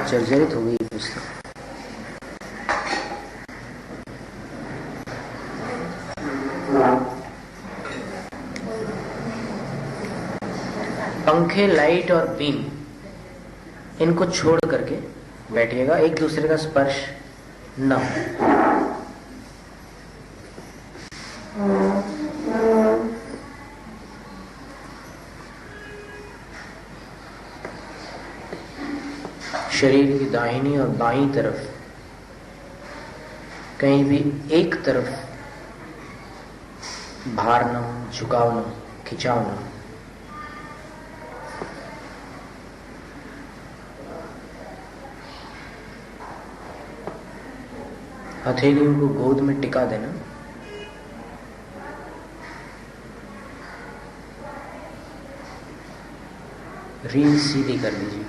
जर्जरित हो गई पुस्तक। पंखे, लाइट और बीम, इनको छोड़ करके बैठिएगा, एक दूसरे का स्पर्श न हो। शरीर की दाहिनी और बाईं तरफ कहीं भी एक तरफ भार न हो, झुकाव न हो, खिंचाव न हो। हथेलियों को गोद में टिका देना। रीढ़ सीधी कर लीजिए।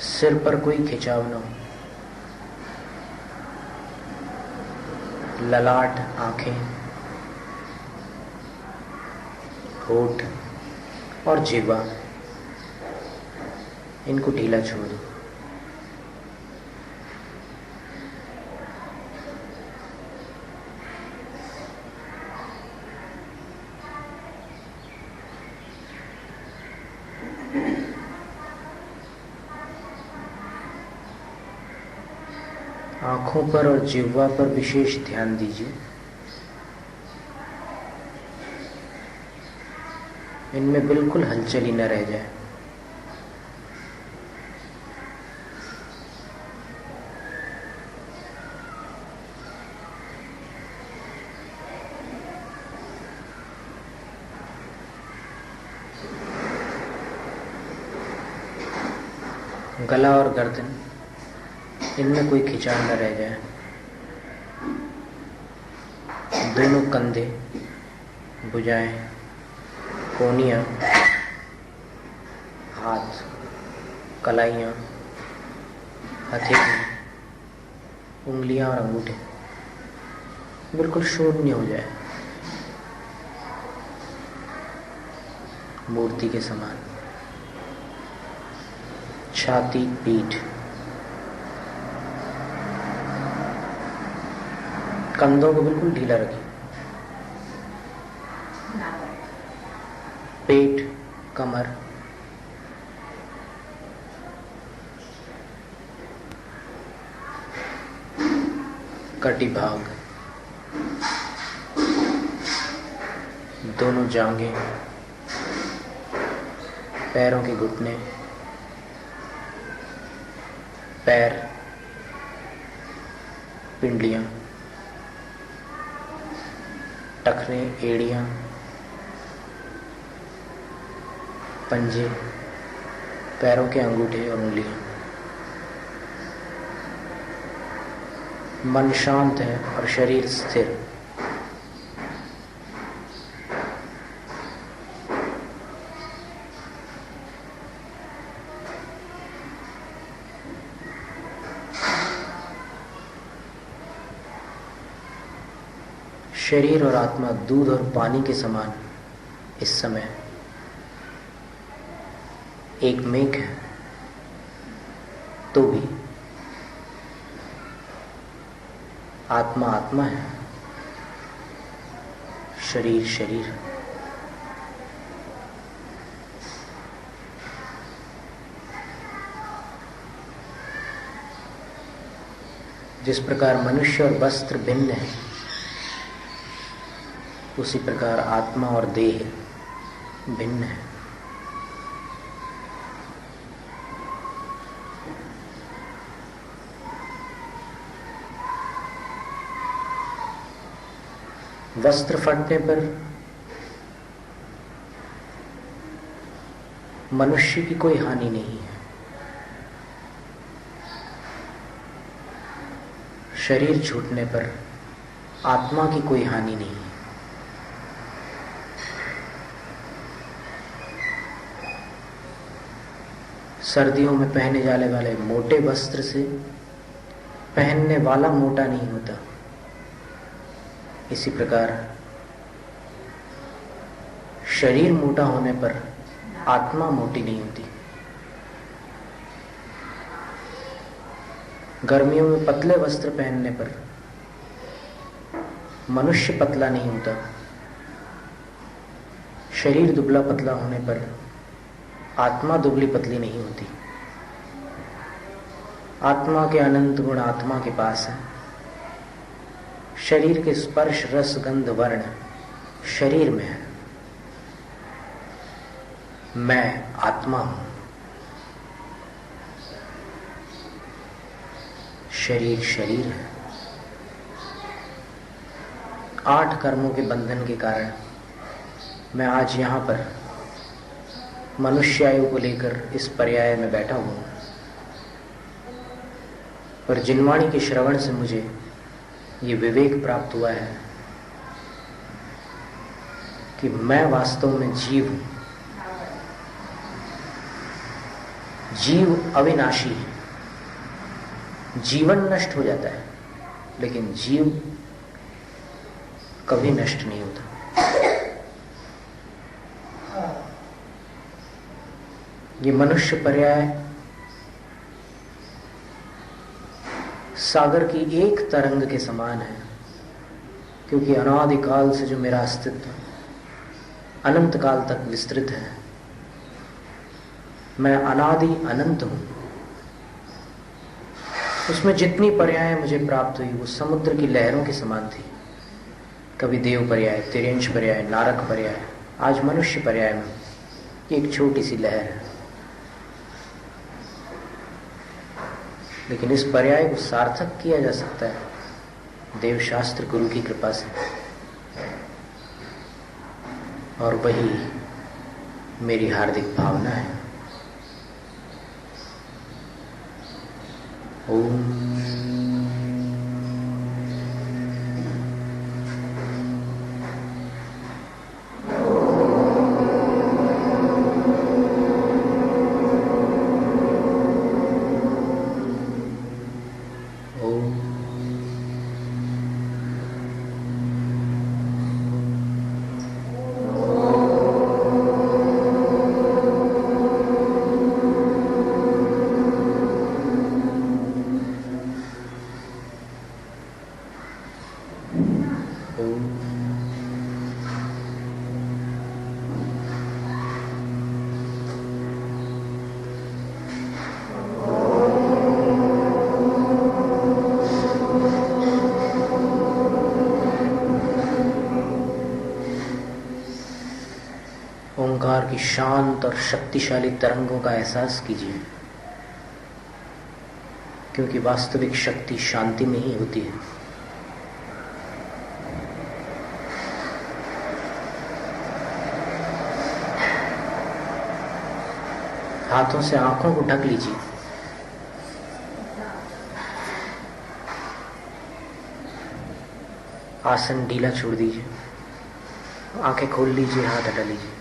सिर पर कोई खिंचाव न हो। ललाट, आंखें, होठ और जिह्वा, इनको ढीला छोड़ दो। आंखों पर और जिह्वा पर विशेष ध्यान दीजिए। इनमें बिल्कुल हलचल ही न रह जाए। गला और गर्दन, इनमें कोई खिंचाव न रह जाए। दोनों कंधे, भुजाएं, कोहनियां, हाथ, कलाइयां, हथेली, उंगलियां और अंगूठे बिल्कुल शून्य हो जाए, मूर्ति के समान। छाती, पीठ, कंधों को बिल्कुल ढीला रखिए। पेट, कमर, कटी भाग, दोनों जांघें, पैरों के घुटने, पैर, पिंडलियां, टखने, एड़ियां, पंजे, पैरों के अंगूठे और उंगलियां। मन शांत है और शरीर स्थिर। शरीर और आत्मा दूध और पानी के समान इस समय एक मेघ है, तो भी आत्मा आत्मा है, शरीर शरीर है। जिस प्रकार मनुष्य और वस्त्र भिन्न है, उसी प्रकार आत्मा और देह भिन्न है। वस्त्र फटने पर मनुष्य की कोई हानि नहीं है, शरीर छूटने पर आत्मा की कोई हानि नहीं है। सर्दियों में पहने जाने वाले मोटे वस्त्र से पहनने वाला मोटा नहीं होता, इसी प्रकार शरीर मोटा होने पर आत्मा मोटी नहीं होती। गर्मियों में पतले वस्त्र पहनने पर मनुष्य पतला नहीं होता, शरीर दुबला पतला होने पर आत्मा दुबली पतली नहीं होती। आत्मा के अनंत गुण आत्मा के पास है। शरीर के स्पर्श रस गंध वर्ण शरीर में है। मैं आत्मा हूं, शरीर शरीर है। 8 कर्मों के बंधन के कारण मैं आज यहां पर मनुष्य आयु को लेकर इस पर्याय में बैठा हूं, पर जिनवाणी के श्रवण से मुझे ये विवेक प्राप्त हुआ है कि मैं वास्तव में जीव हूं। जीव अविनाशी है। जीवन नष्ट हो जाता है, लेकिन जीव कभी नष्ट नहीं होता। ये मनुष्य पर्याय सागर की एक तरंग के समान है, क्योंकि अनादिकाल से जो मेरा अस्तित्व अनंत काल तक विस्तृत है। मैं अनादि अनंत हूं। उसमें जितनी पर्याय मुझे प्राप्त हुई वो समुद्र की लहरों के समान थी। कभी देव पर्याय, तिर्यंश पर्याय, नारक पर्याय, आज मनुष्य पर्याय में एक छोटी सी लहर है। लेकिन इस पर्याय को सार्थक किया जा सकता है देव शास्त्र गुरु की कृपा से, और वही मेरी हार्दिक भावना है। ओम ओंकार की शांत और शक्तिशाली तरंगों का एहसास कीजिए, क्योंकि वास्तविक शक्ति शांति में ही होती है। हाथों से आंखों को ढक लीजिए। आसन ढीला छोड़ दीजिए। आंखें खोल लीजिए, हाथ हटा लीजिए।